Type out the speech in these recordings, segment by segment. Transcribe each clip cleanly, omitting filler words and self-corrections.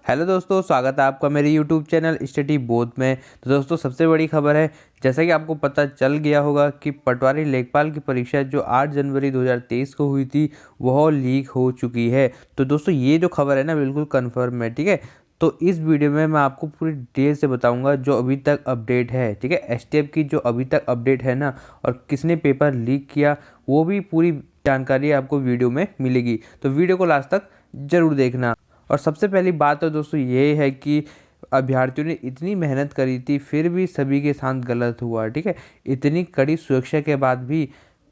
Hello दोस्तों, स्वागत है आपका मेरे यूट्यूब चैनल स्टडी बोध में। तो दोस्तों, सबसे बड़ी खबर है, जैसा कि आपको पता चल गया होगा कि पटवारी लेखपाल की परीक्षा जो 8 जनवरी 2023 को हुई थी वह लीक हो चुकी है। तो दोस्तों, ये जो खबर है ना, बिल्कुल कंफर्म है। ठीक है, तो इस वीडियो में मैं आपको पूरी डिटेल से बताऊंगा जो अभी तक अपडेट है। ठीक है, एसटीएफ की जो अभी तक अपडेट है ना, और किसने पेपर लीक किया, वो भी पूरी जानकारी आपको वीडियो में मिलेगी। तो वीडियो को लास्ट तक जरूर देखना। और सबसे पहली बात तो दोस्तों ये है कि अभ्यर्थियों ने इतनी मेहनत करी थी, फिर भी सभी के साथ गलत हुआ। ठीक है, इतनी कड़ी सुरक्षा के बाद भी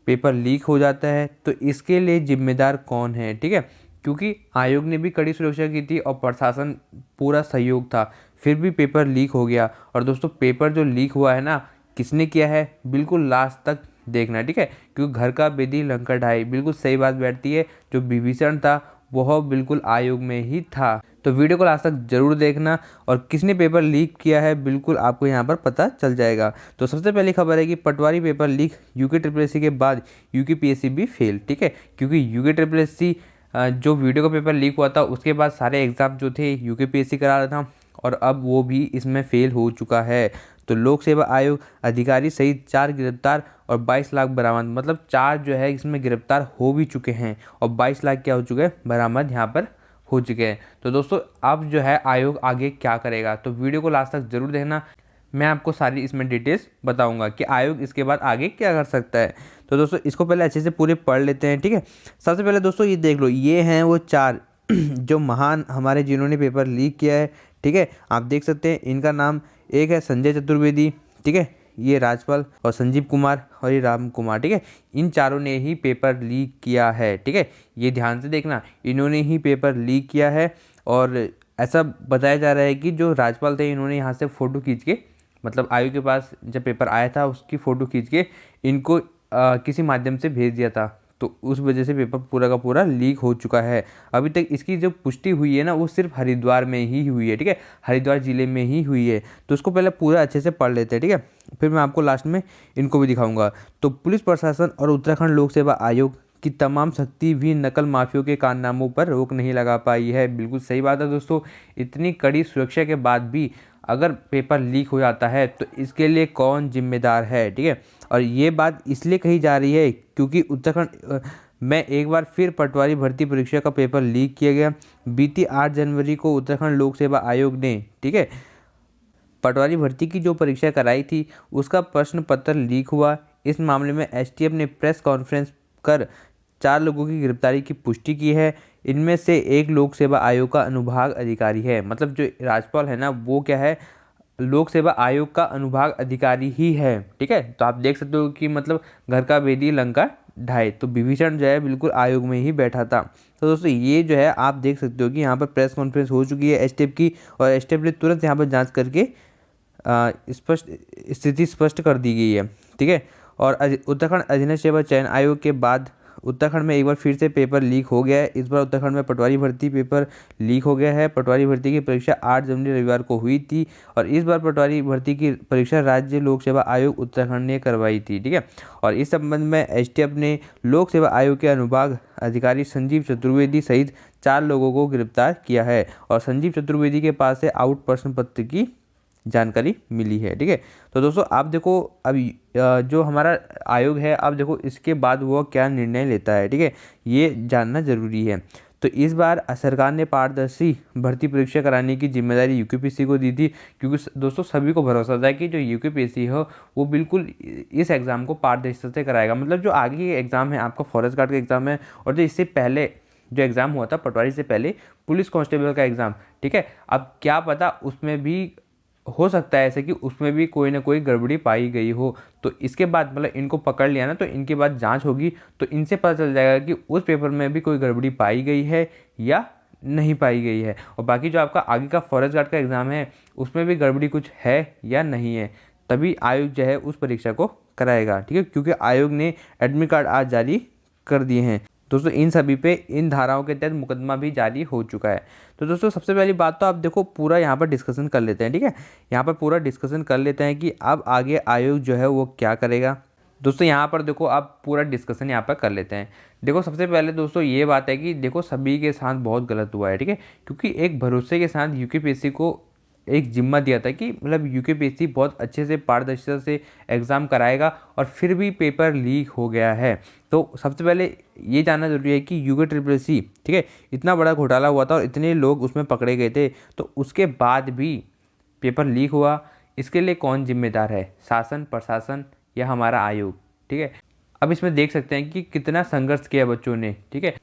पेपर लीक हो जाता है, तो इसके लिए जिम्मेदार कौन है? ठीक है, क्योंकि आयोग ने भी कड़ी सुरक्षा की थी और प्रशासन पूरा सहयोग था, फिर भी पेपर लीक हो गया। और दोस्तों, पेपर जो लीक हुआ है ना, किसने किया है, बिल्कुल लास्ट तक देखना। ठीक है, क्योंकि घर का बेदी लंका ढाई, बिल्कुल सही बात बैठती है। जो विभीषण था वह बिल्कुल आयोग में ही था। तो वीडियो को लास्ट तक जरूर देखना, और किसने पेपर लीक किया है बिल्कुल आपको यहाँ पर पता चल जाएगा। तो सबसे पहली खबर है कि पटवारी paper leak, UK triple SC के बाद यूके पीएससी भी फेल। ठीक है, क्योंकि यूके ट्रिपल एससी जो वीडियो का पेपर लीक हुआ था उसके बाद सारे एग्जाम जो थे यूके पीएससी करा रहा था, और अब वो भी इसमें फेल हो चुका है। तो लोक सेवा आयोग अधिकारी सहित 4 गिरफ्तार और 22 लाख बरामद, मतलब 4 जो है इसमें गिरफ्तार हो भी चुके हैं और 22 लाख क्या हो चुके हैं, बरामद यहाँ पर हो चुके हैं। तो दोस्तों, अब जो है आयोग आगे क्या करेगा, तो वीडियो को लास्ट तक जरूर देखना। मैं आपको सारी इसमें डिटेल्स बताऊंगा कि आयोग इसके बाद आगे क्या कर सकता है। तो दोस्तों, इसको पहले अच्छे से पूरे पढ़ लेते हैं। ठीक है, सबसे पहले दोस्तों ये देख लो, ये हैं वो 4 जो महान हमारे जिन्होंने पेपर लीक किया है। ठीक है, आप देख सकते हैं इनका नाम, एक है संजय चतुर्वेदी, ठीक है, ये राजपाल, और संजीव कुमार, और ये राम कुमार। ठीक है, इन चारों ने ही पेपर लीक किया है। ठीक है, ये ध्यान से देखना, इन्होंने ही पेपर लीक किया है। और ऐसा बताया जा रहा है कि जो राजपाल थे, इन्होंने यहाँ से फ़ोटो खींच के, मतलब आयोग के पास जब पेपर आया था उसकी फ़ोटो खींच के इनको किसी माध्यम से भेज दिया था, तो उस वजह से पेपर पूरा का पूरा लीक हो चुका है। अभी तक इसकी जो पुष्टि हुई है ना, वो सिर्फ हरिद्वार में ही हुई है। ठीक है, हरिद्वार जिले में ही हुई है। तो उसको पहले पूरा अच्छे से पढ़ लेते हैं। ठीक है, फिर मैं आपको लास्ट में इनको भी दिखाऊंगा। तो पुलिस प्रशासन और उत्तराखंड लोक सेवा आयोग की तमाम शक्ति भी नकल माफियों के कारनामों पर रोक नहीं लगा पाई है। बिल्कुल सही बात है दोस्तों, इतनी कड़ी सुरक्षा के बाद भी अगर पेपर लीक हो जाता है तो इसके लिए कौन जिम्मेदार है? ठीक है, और ये बात इसलिए कही जा रही है क्योंकि उत्तराखंड में एक बार फिर पटवारी भर्ती परीक्षा का पेपर लीक किया गया। बीती 8 जनवरी को उत्तराखंड लोक सेवा आयोग ने, ठीक है, पटवारी भर्ती की जो परीक्षा कराई थी उसका प्रश्न पत्र लीक हुआ। इस मामले में एसटीएफ ने प्रेस कॉन्फ्रेंस कर 4 लोगों की गिरफ्तारी की पुष्टि की है। इनमें से एक लोक सेवा आयोग का अनुभाग अधिकारी है, मतलब जो राजपाल है ना, वो क्या है, लोक सेवा आयोग का अनुभाग अधिकारी ही है। ठीक है, तो आप देख सकते हो कि मतलब घर का भेदी लंका ढाई, तो विभीषण जो है बिल्कुल आयोग में ही बैठा था। तो दोस्तों, ये जो है आप देख सकते हो कि यहाँ पर प्रेस कॉन्फ्रेंस हो चुकी है एसटीएफ की, और एसटीएफ ने तुरंत यहाँ पर जांच करके स्पष्ट स्थिति स्पष्ट कर दी गई है। ठीक है, और उत्तराखंड अधीनस्थ सेवा चयन आयोग के बाद उत्तराखंड में एक बार फिर से पेपर लीक हो गया है। इस बार उत्तराखंड में पटवारी भर्ती पेपर लीक हो गया है। पटवारी भर्ती की परीक्षा 8 जनवरी रविवार को हुई थी, और इस बार पटवारी भर्ती की परीक्षा राज्य लोक सेवा आयोग उत्तराखंड ने करवाई थी। ठीक है, और इस संबंध में एसटीएफ ने लोक सेवा आयोग के अनुभाग अधिकारी संजीव चतुर्वेदी सहित 4 लोगों को गिरफ्तार किया है, और संजीव चतुर्वेदी के पास से आउट प्रश्न पत्र की जानकारी मिली है। ठीक है, तो दोस्तों आप देखो, अभी जो हमारा आयोग है, अब देखो इसके बाद वो क्या निर्णय लेता है। ठीक है, ये जानना जरूरी है। तो इस बार सरकार ने पारदर्शी भर्ती परीक्षा कराने की जिम्मेदारी यूकेपीएससी को दी थी, क्योंकि दोस्तों सभी को भरोसा था कि जो यूकेपीएससी हो वो बिल्कुल इस एग्ज़ाम को पारदर्शिता से कराएगा। मतलब जो आगे के एग्ज़ाम है, आपका फॉरेस्ट गार्ड का एग्ज़ाम है, और जो इससे पहले जो एग्ज़ाम हुआ था पटवारी से पहले, पुलिस कांस्टेबल का एग्ज़ाम। ठीक है, अब क्या पता उसमें भी हो सकता है ऐसे कि उसमें भी कोई ना कोई गड़बड़ी पाई गई हो, तो इसके बाद मतलब इनको पकड़ लिया ना, तो इनके बाद जांच होगी, तो इनसे पता चल जाएगा कि उस पेपर में भी कोई गड़बड़ी पाई गई है या नहीं पाई गई है। और बाकी जो आपका आगे का फॉरेस्ट गार्ड का एग्ज़ाम है उसमें भी गड़बड़ी कुछ है या नहीं है, तभी आयोग जो है उस परीक्षा को कराएगा। ठीक है, क्योंकि आयोग ने एडमिट कार्ड आज जारी कर दिए हैं। दोस्तों, इन सभी पे इन धाराओं के तहत मुकदमा भी जारी हो चुका है। तो दोस्तों, सबसे पहली बात तो आप देखो पूरा यहाँ पर डिस्कशन कर लेते हैं। ठीक है, यहाँ पर पूरा डिस्कशन कर लेते हैं कि अब आगे आयोग जो है वो क्या करेगा। दोस्तों यहाँ पर देखो आप पूरा डिस्कशन यहाँ पर कर लेते हैं। देखो सबसे पहले दोस्तों ये बात है कि देखो सभी के साथ बहुत गलत हुआ है, ठीक है, क्योंकि एक भरोसे के साथ यूकेपीएससी को एक जिम्मा दिया था कि मतलब यूकेपीएससी बहुत अच्छे से पारदर्शिता से एग्ज़ाम कराएगा और फिर भी पेपर लीक हो गया है। तो सबसे पहले ये जानना जरूरी है कि यूके ठीक है, इतना बड़ा घोटाला हुआ था और इतने लोग उसमें पकड़े गए थे, तो उसके बाद भी पेपर लीक हुआ, इसके लिए कौन जिम्मेदार है? शासन, प्रशासन या हमारा आयोग, ठीक है। अब इसमें देख सकते हैं कि कितना संघर्ष किया बच्चों ने, ठीक है।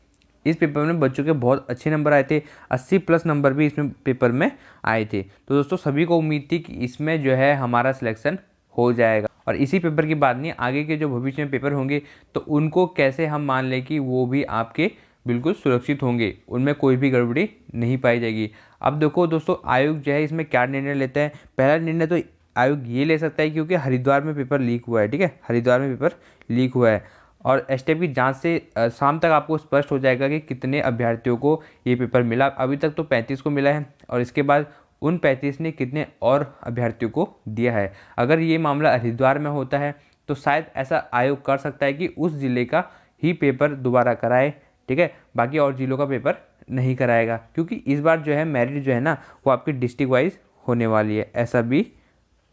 इस पेपर में बच्चों के बहुत अच्छे नंबर आए थे, 80+ नंबर भी इसमें पेपर में आए थे। तो दोस्तों सभी को उम्मीद थी कि इसमें जो है हमारा सिलेक्शन हो जाएगा, और इसी पेपर की बात नहीं, आगे के जो भविष्य में पेपर होंगे तो उनको कैसे हम मान लें कि वो भी आपके बिल्कुल सुरक्षित होंगे, उनमें कोई भी गड़बड़ी नहीं पाई जाएगी। अब देखो दोस्तों आयोग जो है इसमें क्या निर्णय लेता है। पहला निर्णय तो आयोग ये ले सकता है क्योंकि हरिद्वार में पेपर लीक हुआ है, ठीक है, हरिद्वार में पेपर लीक हुआ है, और एसटीएफ की जांच से शाम तक आपको स्पष्ट हो जाएगा कि कितने अभ्यर्थियों को ये पेपर मिला। अभी तक तो 35 को मिला है, और इसके बाद उन 35 ने कितने और अभ्यर्थियों को दिया है। अगर ये मामला हरिद्वार में होता है तो शायद ऐसा आयोग कर सकता है कि उस ज़िले का ही पेपर दोबारा कराए, ठीक है, बाकी और ज़िलों का पेपर नहीं कराएगा, क्योंकि इस बार जो है मेरिट जो है ना वो आपकी डिस्ट्रिक्ट वाइज होने वाली है, ऐसा भी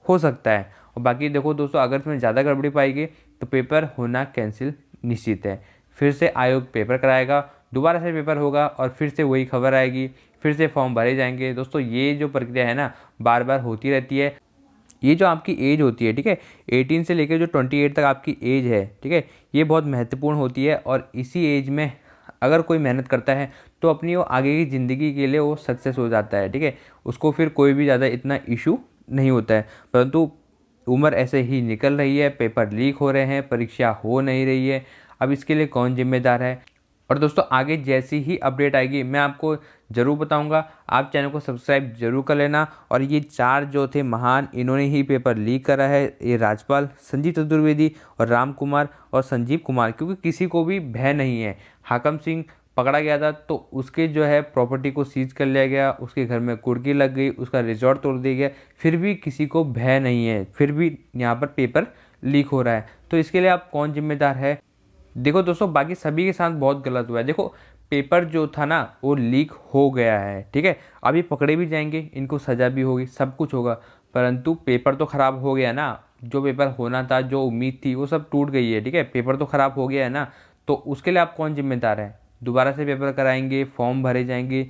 हो सकता है। और बाकी देखो दोस्तों अगर इसमें ज़्यादा गड़बड़ी पाएगी तो पेपर होना कैंसिल निश्चित है। फिर से आयोग पेपर कराएगा, दोबारा से पेपर होगा और फिर से वही खबर आएगी, फिर से फॉर्म भरे जाएंगे। दोस्तों ये जो प्रक्रिया है ना बार बार होती रहती है। ये जो आपकी एज होती है, ठीक है, 18 से लेकर जो 28 तक आपकी एज है, ठीक है, ये बहुत महत्वपूर्ण होती है, और इसी एज में अगर कोई मेहनत करता है तो अपनी वो आगे की ज़िंदगी के लिए वो सक्सेस हो जाता है, ठीक है, उसको फिर कोई भी ज़्यादा इतना इशू नहीं होता है। परंतु उम्र ऐसे ही निकल रही है, पेपर लीक हो रहे हैं, परीक्षा हो नहीं रही है, अब इसके लिए कौन जिम्मेदार है? और दोस्तों आगे जैसी ही अपडेट आएगी मैं आपको ज़रूर बताऊंगा। आप चैनल को सब्सक्राइब जरूर कर लेना। और ये 4 जो थे महान, इन्होंने ही पेपर लीक करा है, ये राजपाल, संजीव चतुर्वेदी और राम कुमार और संजीव कुमार, क्योंकि किसी को भी भय नहीं है। हाकम सिंह पकड़ा गया था तो उसके जो है प्रॉपर्टी को सीज कर लिया गया, उसके घर में कुर्की लग गई, उसका रिजॉर्ट तोड़ दिया गया, फिर भी किसी को भय नहीं है, फिर भी यहाँ पर पेपर लीक हो रहा है। तो इसके लिए आप कौन जिम्मेदार है? देखो दोस्तों बाकी सभी के साथ बहुत गलत हुआ है। देखो पेपर जो था ना वो लीक हो गया है, ठीक है, अभी पकड़े भी जाएंगे, इनको सज़ा भी होगी, सब कुछ होगा, परंतु पेपर तो ख़राब हो गया ना। जो पेपर होना था, जो उम्मीद थी, वो सब टूट गई है, ठीक है, पेपर तो ख़राब हो गया है ना। तो उसके लिए आप कौन जिम्मेदार है? दोबारा से पेपर कराएंगे, फॉर्म भरे जाएंगे।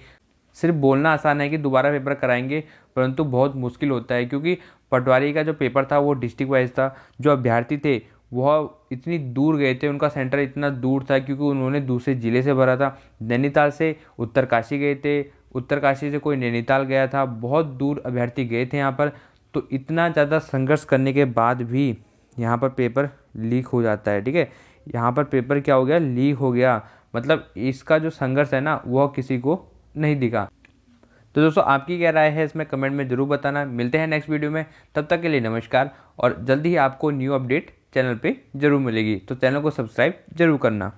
सिर्फ बोलना आसान है कि दोबारा पेपर कराएंगे, परंतु बहुत मुश्किल होता है, क्योंकि पटवारी का जो पेपर था वो डिस्ट्रिक्ट वाइज था। जो अभ्यर्थी थे वह इतनी दूर गए थे, उनका सेंटर इतना दूर था क्योंकि उन्होंने दूसरे ज़िले से भरा था। नैनीताल से उत्तरकाशी गए थे, उत्तरकाशी से कोई नैनीताल गया था, बहुत दूर अभ्यर्थी गए थे यहाँ पर। तो इतना ज़्यादा संघर्ष करने के बाद भी यहाँ पर पेपर लीक हो जाता है, ठीक है, यहाँ पर पेपर क्या हो गया, लीक हो गया। मतलब इसका जो संघर्ष है ना वह किसी को नहीं दिखा। तो दोस्तों आपकी क्या राय है इसमें कमेंट में ज़रूर बताना। मिलते हैं नेक्स्ट वीडियो में, तब तक के लिए नमस्कार। और जल्दी ही आपको न्यू अपडेट चैनल पे ज़रूर मिलेगी, तो चैनल को सब्सक्राइब जरूर करना।